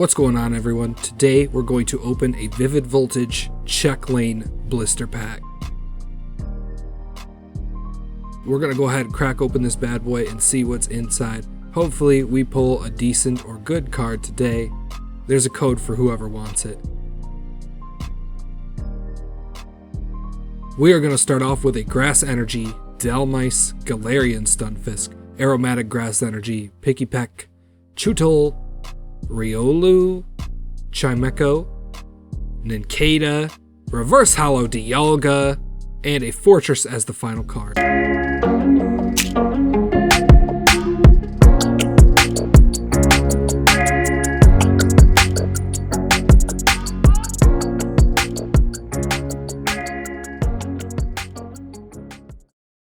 What's going on, everyone? Today we're going to open a Vivid Voltage checklane blister pack. We're going to go ahead and crack open this bad boy and see what's inside. Hopefully we pull a decent or good card today. There's a code for whoever wants it. We are going to start off with a Grass Energy, Delmice, Galarian Stunfisk, Aromatic Grass Energy, Pikipek, Chewtle, Riolu, Chimecho, Nincada, Reverse Hollow Dialga, and a Fortress as the final card.